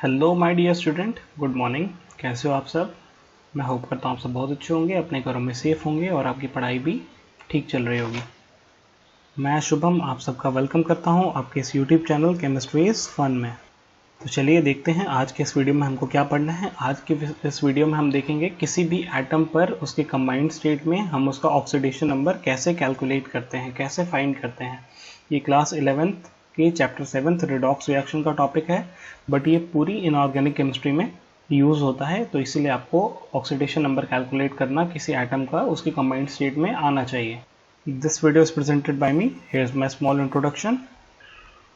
Hello my dear student, good morning. कैसे हो आप सब? मैं होप करता हूँ आप सब बहुत अच्छे होंगे, अपने घरों में सेफ होंगे और आपकी पढ़ाई भी ठीक चल रही होगी। मैं शुभम आप सबका वेलकम करता हूँ आपके इस YouTube channel chemistry is fun में। तो चलिए देखते हैं आज के इस वीडियो में हमको क्या पढ़ना है। आज के इस वीडियो में हम देखेंगे किसी भी एटम पर उसके कंबाइंड स्टेट में हम उसका ऑक्सीडेशन नंबर कैसे कैलकुलेट करते हैं, कैसे फाइंड करते हैं। ये क्लास 11th के चैप्टर 7 रिडॉक्स रिएक्शन का टॉपिक है, बट ये पूरी इनऑर्गेनिक केमिस्ट्री में यूज़ होता है, तो इसीलिए आपको ऑक्सीडेशन नंबर कैलकुलेट करना किसी एटम का उसके कंबाइंड स्टेट में आना चाहिए। This video is presented by me. Here is my small introduction.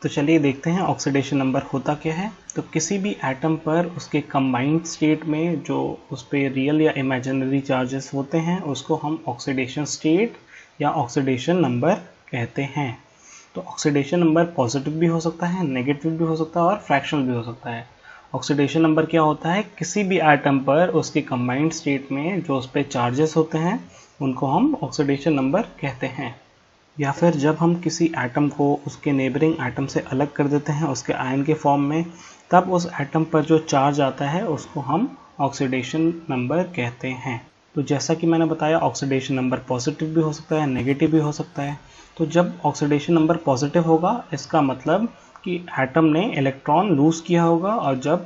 तो चलिए देखते हैं ऑक्सीडेशन नंबर होता क्या है। तो किसी भी एटम पर उसके कंबाइंड स्टेट में जो उस पर रियल या इमेजिनरी चार्जेस होते हैं उसको हम ऑक्सीडेशन स्टेट या ऑक्सीडेशन नंबर कहते हैं। तो ऑक्सीडेशन नंबर पॉजिटिव भी हो सकता है, नेगेटिव भी हो सकता है और फ्रैक्शनल भी हो सकता है। ऑक्सीडेशन नंबर क्या होता है? किसी भी एटम पर उसके कंबाइंड स्टेट में जो उस पर चार्जेस होते हैं उनको हम ऑक्सीडेशन नंबर कहते हैं। या फिर जब हम किसी एटम को उसके नेबरिंग एटम से अलग कर देते हैं उसके आयन के फॉर्म में, तब उस एटम पर जो चार्ज आता है उसको हम ऑक्सीडेशन नंबर कहते हैं। तो जैसा कि मैंने बताया, ऑक्सीडेशन नंबर पॉजिटिव भी हो सकता है, नेगेटिव भी हो सकता है। तो जब ऑक्सीडेशन नंबर पॉजिटिव होगा इसका मतलब कि एटम ने इलेक्ट्रॉन लूज किया होगा, और जब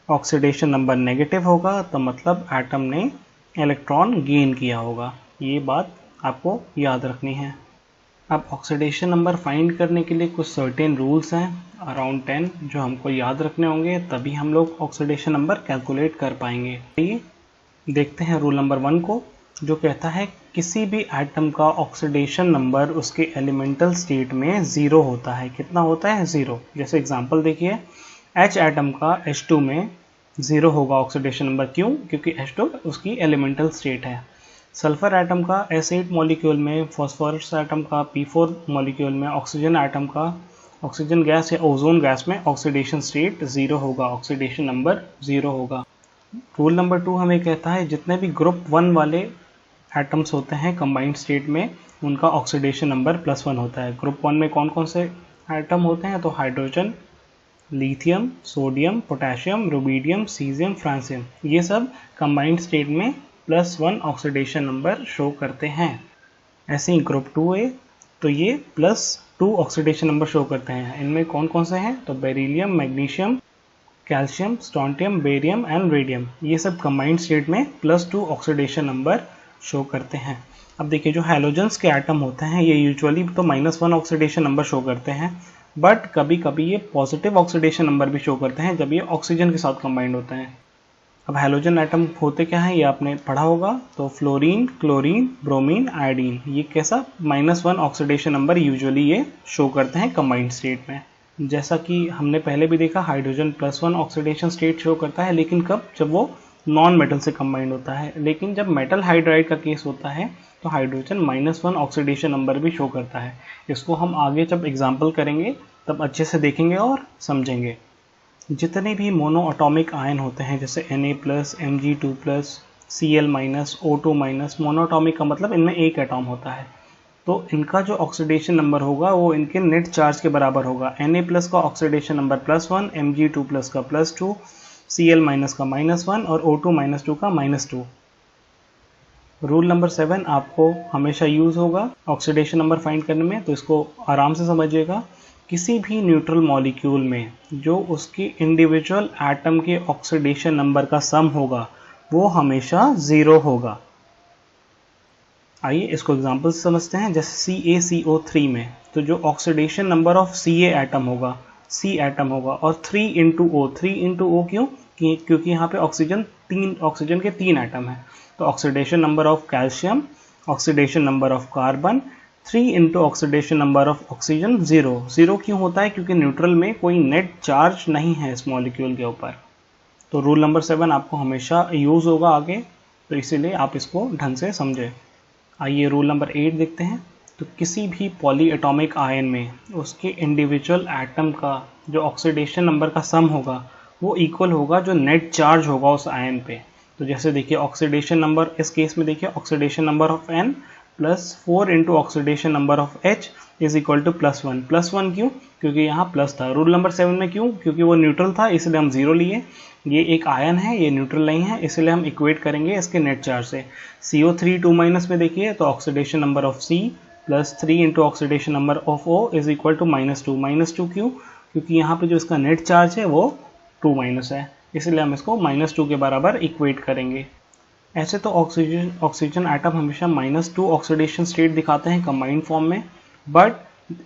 ऑक्सीडेशन नंबर नेगेटिव होगा तो मतलब एटम ने इलेक्ट्रॉन गेन किया होगा। ये बात आपको याद रखनी है। अब ऑक्सीडेशन नंबर फाइंड करने के लिए कुछ सर्टेन रूल्स हैं, अराउंड 10, जो हमको याद रखने होंगे, तभी हम लोग ऑक्सीडेशन नंबर कैलकुलेट कर पाएंगे। ये देखते हैं रूल नंबर 1 को, जो कहता है किसी भी एटम का ऑक्सीडेशन नंबर उसके एलिमेंटल स्टेट में 0 होता है। कितना होता है? 0। जैसे एग्जांपल देखिए, H एटम का H2 में 0 होगा ऑक्सीडेशन नंबर। क्यों? क्योंकि H2 उसकी एलिमेंटल स्टेट है। सल्फर एटम का S8 मॉलिक्यूल में, फॉस्फोरस एटम का P4 मॉलिक्यूल में, ऑक्सीजन एटम का ऑक्सीजन गैस या ओजोन गैस में ऑक्सीडेशन स्टेट 0 होगा, ऑक्सीडेशन नंबर 0 होगा। रूल नंबर 2 हमें कहता है जितने भी ग्रुप 1 वाले एटम्स होते हैं कंबाइंड स्टेट में उनका ऑक्सीडेशन नंबर +1 होता है। ग्रुप 1 में कौन कौन से एटम होते हैं? तो hydrogen, lithium, sodium, potassium, rubidium, caesium, francium, ये सब कंबाइंड स्टेट में +1 ऑक्सीडेशन नंबर शो करते हैं। ऐसे ही ग्रुप 2A, तो ये +2 ऑक्सीडेशन नंबर शो करते हैं। इनमें कौन कौन से हैं? तो beryllium, magnesium, calcium, strontium, barium and radium, ये सब कंबाइंड स्टेट में +2 ऑक्सीडेशन नंबर शो करते हैं। अब देखिए, जो हैलोजेंस के एटम होते हैं ये यूजुअली तो -1 ऑक्सीडेशन नंबर शो करते हैं, बट कभी कभी ये पॉजिटिव ऑक्सीडेशन नंबर भी शो करते हैं जब ये ऑक्सीजन के साथ कंबाइंड होते हैं। अब हैलोजन एटम होते क्या है ये आपने पढ़ा होगा। तो फ्लोरीन, क्लोरीन, ब्रोमीन, आयोडीन, ये कैसा -1 ऑक्सीडेशन नंबर यूजुअली ये शो करते हैं कंबाइंड स्टेट में। जैसा कि हमने पहले भी देखा, हाइड्रोजन +1 ऑक्सीडेशन स्टेट शो करता है, लेकिन कब? जब वो नॉन मेटल से कंबाइंड होता है। लेकिन जब मेटल हाइड्राइड का केस होता है तो हाइड्रोजन -1 ऑक्सीडेशन नंबर भी शो करता है। इसको हम आगे जब एग्जाम्पल करेंगे तब अच्छे से देखेंगे और समझेंगे। जितने भी मोनो एटॉमिक आयन होते हैं जैसे Na+, Mg2+, Cl-, O2-, monoatomic का मतलब इनमें एक एटॉम होता है, तो इनका जो ऑक्सीडेशन नंबर होगा वो इनके नेट चार्ज के बराबर होगा। Na+ का ऑक्सीडेशन नंबर +1, Mg2+ का +2, Cl- का -1 और O2-2 का -2। रूल नंबर 7 आपको हमेशा यूज होगा ऑक्सीडेशन नंबर फाइंड करने में, तो इसको आराम से समझिएगा। किसी भी न्यूट्रल मॉलिक्यूल में जो उसके इंडिविजुअल एटम के ऑक्सीडेशन नंबर का सम होगा वो हमेशा 0 होगा। आइए इसको एग्जांपल से समझते हैं। जैसे CaCO3 में तो जो oxidation number of Ca atom होगा, C एटम होगा, और 3 O क्यों? क्योंकि यहाँ पे ऑक्सीजन के 3 एटम हैं। तो oxidation number of calcium, oxidation number of carbon 3 oxidation number of oxygen 0 क्यों होता है? क्योंकि न्यूट्रल में कोई नेट चार्ज नहीं है इस मॉलिक्यूल के ऊपर। तो रूल नंबर 7 आपको हमेशा यूज होगा आगे, तो इसीलिए आप इसको ढंग से समझें। आइए रूल नंबर 8 देखते हैं। तो किसी भी पॉली एटॉमिक आयन में उसके इंडिविजुअल एटम का जो ऑक्सीडेशन नंबर का सम होगा वो इक्वल होगा जो नेट चार्ज होगा उस आयन पे। तो जैसे देखिए ऑक्सीडेशन नंबर, इस केस में देखिए oxidation number of N +4 into oxidation number of H is equal to +1। +1 क्यों? क्योंकि यहाँ प्लस था। रूल नंबर 7 में क्यों? क्योंकि वो न्यूट्रल था इसलिए हम 0 लिए। ये एक आयन है, ये न्यूट्रल नहीं है, इसलिए हम इक्वेट करेंगे इसके नेट चार्ज से। CO3 2- में देखिए तो oxidation number of C +3 into oxidation number of O is equal to -2। -2 क्यों? क्योंकि यहाँ पे जो इसका नेट चार्ज है वो 2- है, इसलिए हम इसको -2 के बराबर इक्वेट करेंगे। ऐसे तो ऑक्सीजन एटम हमेशा -2 ऑक्सीडेशन स्टेट दिखाते हैं कंबाइंड फॉर्म में, बट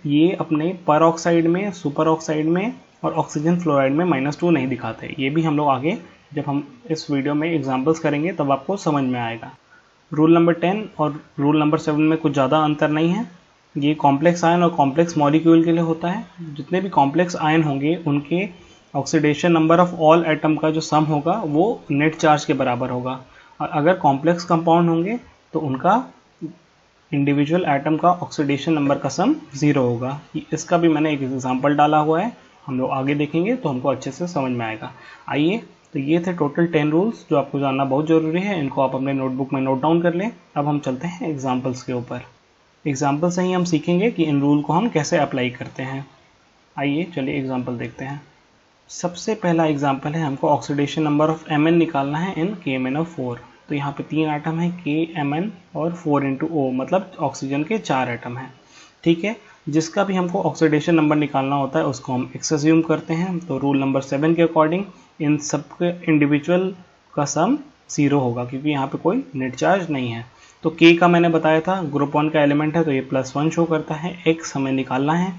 ये अपने पर ऑक्साइड में, सुपर ऑक्साइड में और ऑक्सीजन फ्लोराइड में -2 नहीं दिखाते। ये भी हम लोग आगे जब हम इस वीडियो में एग्जांपल्स करेंगे तब आपको समझ में आएगा। रूल नंबर 10 और रूल नंबर 7 में कुछ ज़्यादा अंतर नहीं है। ये कॉम्प्लेक्स आयन और कॉम्प्लेक्स मॉलिक्यूल के लिए होता है। जितने भी कॉम्प्लेक्स आयन होंगे उनके oxidation number of all atom का जो सम होगा वो नेट चार्ज के बराबर होगा, और अगर कॉम्प्लेक्स कंपाउंड होंगे तो उनका इंडिविजुअल एटम का ऑक्सीडेशन नंबर का सम 0 होगा। इसका भी मैंने एक एग्जांपल डाला हुआ है, हम लोग आगे देखेंगे तो हमको अच्छे से समझ में आएगा। आइए, तो ये थे टोटल 10 रूल्स जो आपको जानना बहुत ज़रूरी है। इनको आप अपने नोटबुक में नोट डाउन कर लें। अब हम चलते हैं एग्जाम्पल्स के ऊपर। एग्जाम्पल से ही हम सीखेंगे कि इन रूल को हम कैसे अप्लाई करते हैं। आइए चलिए एग्जाम्पल देखते हैं। सबसे पहला एग्जाम्पल है, हमको ऑक्सीडेशन नंबर ऑफ Mn निकालना है इन KMnO4। तो यहाँ पे 3 एटम है KMn और 4 इंटू O, मतलब ऑक्सीजन के 4 एटम हैं। ठीक है, जिसका भी हमको ऑक्सीडेशन नंबर निकालना होता है उसको हम x अज्यूम करते हैं। तो रूल नंबर 7 के अकॉर्डिंग इन सबके इंडिविजुअल का सम 0 होगा क्योंकि यहाँ पे कोई नेट चार्ज नहीं है। तो K का मैंने बताया था ग्रुप 1 का एलिमेंट है तो ये +1 शो करता है। x हमें निकालना है,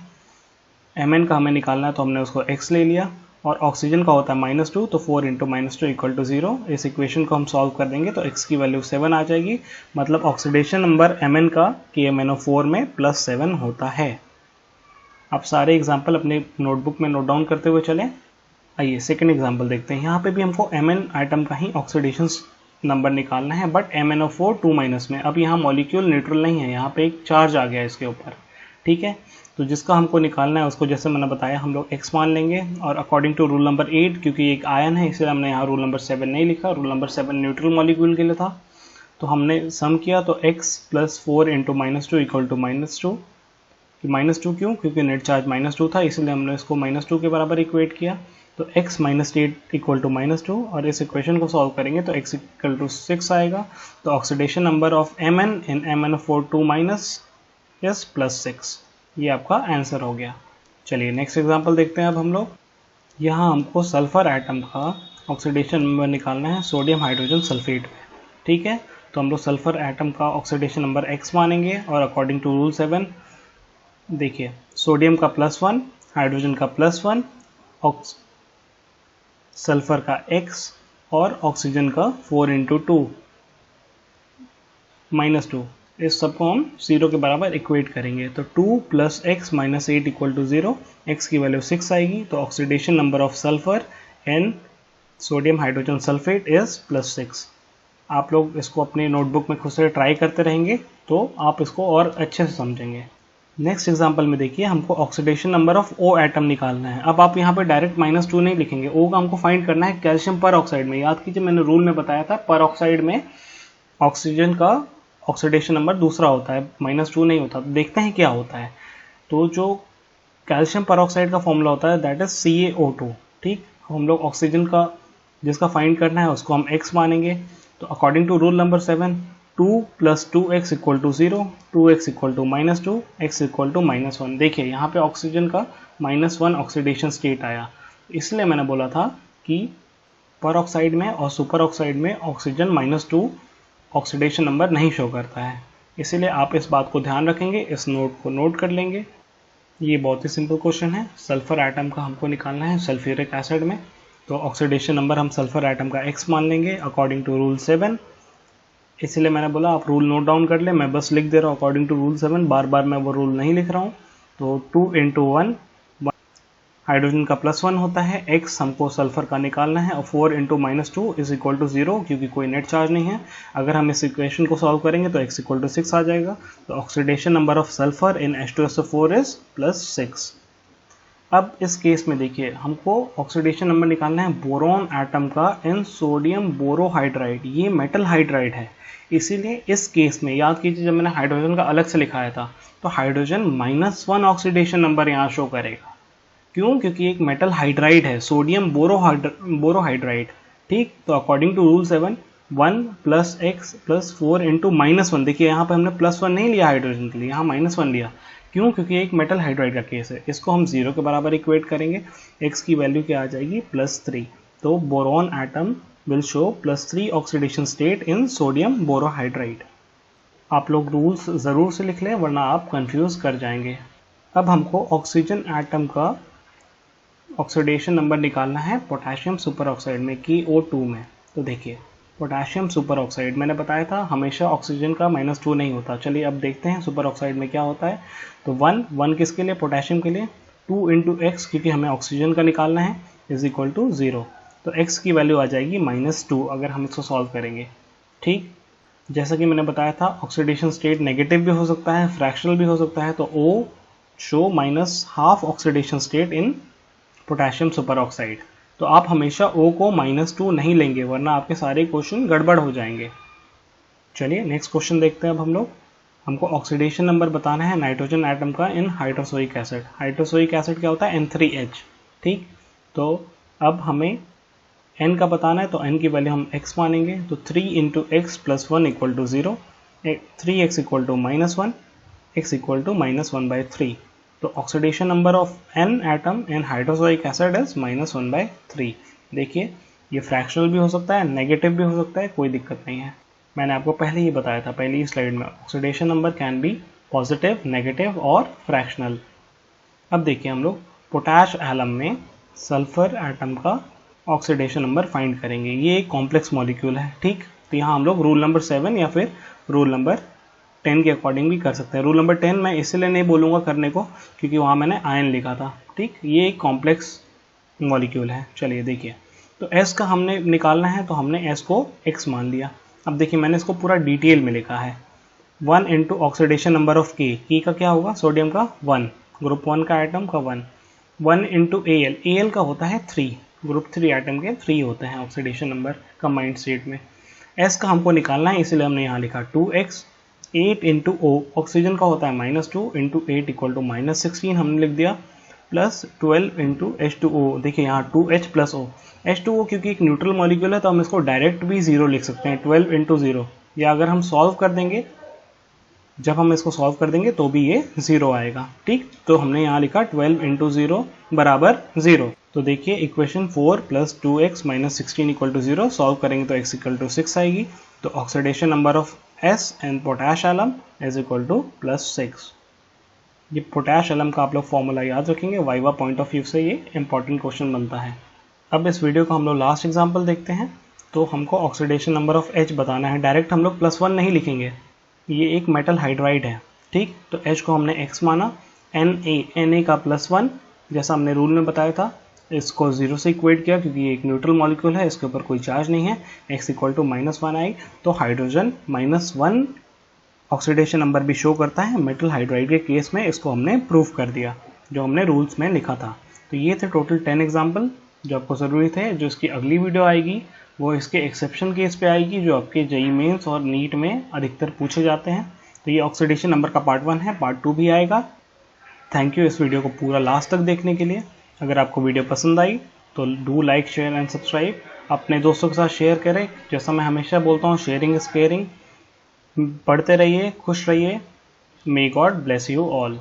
Mn का हमें निकालना है तो हमने उसको x ले लिया, और ऑक्सीजन का होता है -2 तो 4 इंटू -2 इक्वल टू 0। इस इक्वेशन को हम सॉल्व कर देंगे तो x की वैल्यू 7 आ जाएगी, मतलब ऑक्सीडेशन नंबर Mn का KMnO4 में +7 होता है। आप सारे एग्जाम्पल अपने नोटबुक में नोट डाउन करते हुए चलें। आइए सेकंड एग्जाम्पल देखते हैं। यहाँ पे भी हमको Mn आइटम का ही ऑक्सीडेशन नंबर निकालना है, बट MnO4 2- में। अब यहाँ मॉलिक्यूल न्यूट्रल नहीं है, यहाँ पे एक चार्ज आ गया इसके ऊपर। ठीक है, तो जिसका हमको निकालना है उसको जैसे मैंने बताया हम लोग x मान लेंगे, और अकॉर्डिंग टू रूल नंबर 8, क्योंकि एक आयन है इसलिए हमने यहाँ रूल नंबर 7 नहीं लिखा, रूल नंबर 7 न्यूट्रल मॉलिक्यूल के लिए था। तो हमने सम किया तो x +4 इंटू -2 इक्वल टू -2। -2 क्यों? क्योंकि नेट चार्ज -2 था इसलिए हमने इसको -2 के बराबर इक्वेट किया। तो x -8 इक्वल टू -2, और इस इक्वेशन को सॉल्व करेंगे तो x इक्वल टू 6 आएगा। तो oxidation number of Mn in MnO4 2- is +6। ये आपका आंसर हो गया। चलिए नेक्स्ट एग्जांपल देखते हैं अब हम लोग। यहाँ हमको सल्फर एटम का ऑक्सीडेशन नंबर निकालना है सोडियम हाइड्रोजन सल्फेट। ठीक है, तो हम लोग सल्फर एटम का ऑक्सीडेशन नंबर x मानेंगे, और अकॉर्डिंग टू रूल 7 देखिए सोडियम का +1, हाइड्रोजन का +1, सल्फर का x और ऑक्सीजन का 4 इंटू 2 -2, इस सबको हम 0 के बराबर इक्वेट करेंगे। तो 2 + x - 8 इक्वल टू 0, x की वैल्यू 6 आएगी। तो oxidation number of sulphur and sodium hydrogen sulphate is +6। आप लोग इसको अपने नोटबुक में खुद से ट्राई करते रहेंगे तो आप इसको और अच्छे से समझेंगे। नेक्स्ट एग्जांपल में देखिए हमको oxidation number of O atom निकालना है। अब आप यहाँ पे डायरेक्ट -2 नहीं लिखेंगे, O का हमको फाइंड करना है कैल्शियम पर ऑक्साइड में। याद कीजिए मैंने रूल में बताया था पर ऑक्साइड में ऑक्सीजन का ऑक्सीडेशन नंबर दूसरा होता है, -2 नहीं होता। तो देखते हैं क्या होता है। तो जो कैल्शियम परऑक्साइड का फॉर्मूला होता है दैट इज CaO2। ठीक, हम लोग ऑक्सीजन का जिसका फाइंड करना है उसको हम x मानेंगे। तो according to rule number 7 2 + 2x equal to 0, 2x equal to -2, x equal to -1। देखिए यहाँ पे ऑक्सीजन का -1 ऑक्सीडेशन स्टेट आया, इसलिए मैंने बोला था कि पर ऑक्साइड में और सुपर ऑक्साइड में ऑक्सीजन -2 ऑक्सीडेशन नंबर नहीं शो करता है। इसीलिए आप इस बात को ध्यान रखेंगे, इस नोट को नोट कर लेंगे। ये बहुत ही सिंपल क्वेश्चन है। सल्फर एटम का हमको निकालना है सल्फ्यूरिक एसिड में, तो ऑक्सीडेशन नंबर हम सल्फर एटम का x मान लेंगे अकॉर्डिंग टू रूल 7। इसलिए मैंने बोला आप रूल नोट डाउन कर ले, मैं बस लिख दे रहा हूँ अकॉर्डिंग टू रूल 7, बार बार मैं वो रूल नहीं लिख रहा हूँ। तो 2 × 1 हाइड्रोजन का +1 होता है, x हमको सल्फर का निकालना है, और 4 × -2 इज इक्वल टू 0 क्योंकि कोई नेट चार्ज नहीं है। अगर हम इस इक्वेशन को सॉल्व करेंगे तो x इक्वल टू 6 आ जाएगा। तो oxidation number of sulphur in H2SO4 is +6। अब इस केस में देखिए हमको ऑक्सीडेशन नंबर निकालना है बोरॉन एटम का इन सोडियम बोरोहाइड्राइड। ये मेटल हाइड्राइड है, इसीलिए इस केस में याद कीजिए जब मैंने हाइड्रोजन का अलग से लिखाया था तो हाइड्रोजन -1 ऑक्सीडेशन नंबर यहाँ शो करेगा। क्यों? क्योंकि एक मेटल हाइड्राइड है, सोडियम बोरोहाइड्राइड। ठीक, तो अकॉर्डिंग टू रूल 7 1 + x + 4 × -1, देखिए यहाँ पे हमने +1 नहीं लिया हाइड्रोजन के लिए, यहाँ -1 लिया। क्यों? क्योंकि एक मेटल हाइड्राइड का केस है। इसको हम 0 के बराबर इक्वेट करेंगे, x की वैल्यू क्या आ जाएगी +3। तो boron atom will show +3 oxidation state in sodium borohydride. आप लोग रूल्स ज़रूर से लिख लें वरना आप कंफ्यूज कर जाएंगे। अब हमको ऑक्सीजन एटम का ऑक्सीडेशन नंबर निकालना है पोटेशियम सुपर ऑक्साइड में KO2 में। तो देखिए पोटेशियम सुपर ऑक्साइड मैंने बताया था हमेशा ऑक्सीजन का -2 नहीं होता। चलिए अब देखते हैं सुपर ऑक्साइड में क्या होता है। तो 1 किसके लिए? पोटेशियम के लिए। 2 × x क्योंकि हमें ऑक्सीजन का निकालना है = 0। तो x की वैल्यू आ जाएगी -2 अगर हम इसको सॉल्व करेंगे। ठीक, जैसा कि मैंने बताया था ऑक्सीडेशन स्टेट नेगेटिव भी हो सकता है, फ्रैक्शनल भी हो सकता है। तो O show -½ oxidation state in potassium super oxide. तो आप हमेशा O को -2 नहीं लेंगे वरना आपके सारे क्वेश्चन गड़बड़ हो जाएंगे। चलिए नेक्स्ट क्वेश्चन देखते हैं अब हम लोग। हमको ऑक्सीडेशन नंबर बताना है नाइट्रोजन एटम का इन हाइड्रोक्लोरिक एसिड। हाइड्रोक्लोरिक एसिड क्या होता है? N3H। ठीक, तो अब हमें N का बताना है तो N की वैल्यू हम x मानेंगे। तो 3 × x + 1 = 0, 3x = -1, x = -1/3। तो oxidation number of N atom in hydrochloric acid is -1/3। देखिए ये फ्रैक्शनल भी हो सकता है, नेगेटिव भी हो सकता है, कोई दिक्कत नहीं है। मैंने आपको पहले ही बताया था पहली स्लाइड में oxidation number can be positive, negative और फ्रैक्शनल। अब देखिए हम लोग पोटैश एलम में सल्फर एटम का ऑक्सीडेशन नंबर फाइंड करेंगे। ये एक कॉम्प्लेक्स मॉलिक्यूल है। ठीक, तो यहाँ हम लोग रूल नंबर 7 या फिर रूल नंबर 10 के अकॉर्डिंग भी कर सकते हैं। रूल नंबर 10 मैं इसलिए नहीं बोलूँगा करने को क्योंकि वहाँ मैंने आयन लिखा था। ठीक, ये एक कॉम्प्लेक्स मॉलिक्यूल है। चलिए देखिए, तो S का हमने निकालना है तो हमने S को x मान लिया। अब देखिए मैंने इसको पूरा डिटेल में लिखा है। 1 × ऑक्सीडेशन नंबर ऑफ K का क्या होगा? सोडियम का 1, ग्रुप 1 का एटम का 1 × Al का होता है 3, ग्रुप 3 एटम के 3 होते हैं ऑक्सीडेशन नंबर कंबाइंड स्टेट में। S का हमको निकालना है इसलिए हमने यहाँ लिखा 2x। 8 × O ऑक्सीजन का होता है -2 × 8 = -16 हमने लिख दिया, प्लस 12 × H2O। देखिए यहाँ 2H + O, H2O क्योंकि एक न्यूट्रल मॉलिक्यूल है तो हम इसको डायरेक्ट भी 0 लिख सकते हैं, 12 × 0। या अगर हम सॉल्व कर देंगे, जब हम इसको सॉल्व कर देंगे तो भी ये 0 आएगा। ठीक, तो हमने यहाँ लिखा 12 × 0 = 0। तो देखिए इक्वेशन 4 + 2x - 16 = 0 सॉल्व करेंगे तो x = 6 आएगी। तो oxidation number of S and potash alum is equal to +6। ये पोटैश एलम का आप लोग फॉर्मूला याद रखेंगे, वाइवा पॉइंट ऑफ व्यू से ये इंपॉर्टेंट क्वेश्चन बनता है। अब इस वीडियो को हम लोग लास्ट एग्जांपल देखते हैं। तो हमको ऑक्सीडेशन नंबर ऑफ H बताना है। डायरेक्ट हम लोग +1 नहीं लिखेंगे, ये एक मेटल हाइड्राइड है। ठीक, तो H को हमने x माना, Na का +1 जैसा हमने रूल में बताया था, इसको 0 से इक्वेट किया क्योंकि ये एक न्यूट्रल मॉलिक्यूल है, इसके ऊपर कोई चार्ज नहीं है। x = -1 आई तो हाइड्रोजन -1 ऑक्सीडेशन नंबर भी शो करता है मेटल हाइड्राइड के केस में। इसको हमने प्रूफ कर दिया जो हमने रूल्स में लिखा था। तो ये थे टोटल 10 एग्जाम्पल जो आपको ज़रूरी थे। जो इसकी अगली वीडियो आएगी वो इसके एक्सेप्शन केस पे आएगी जो आपके JEE मेंस और नीट में अधिकतर पूछे जाते हैं। तो ये ऑक्सीडेशन नंबर का पार्ट 1 है, पार्ट 2 भी आएगा। थैंक यू इस वीडियो को पूरा लास्ट तक देखने के लिए। अगर आपको वीडियो पसंद आई तो do like, share and subscribe. अपने दोस्तों के साथ शेयर करें। जैसा मैं हमेशा बोलता हूँ, शेयरिंग इज केयरिंग। पढ़ते रहिए, खुश रहिए। May God bless you all.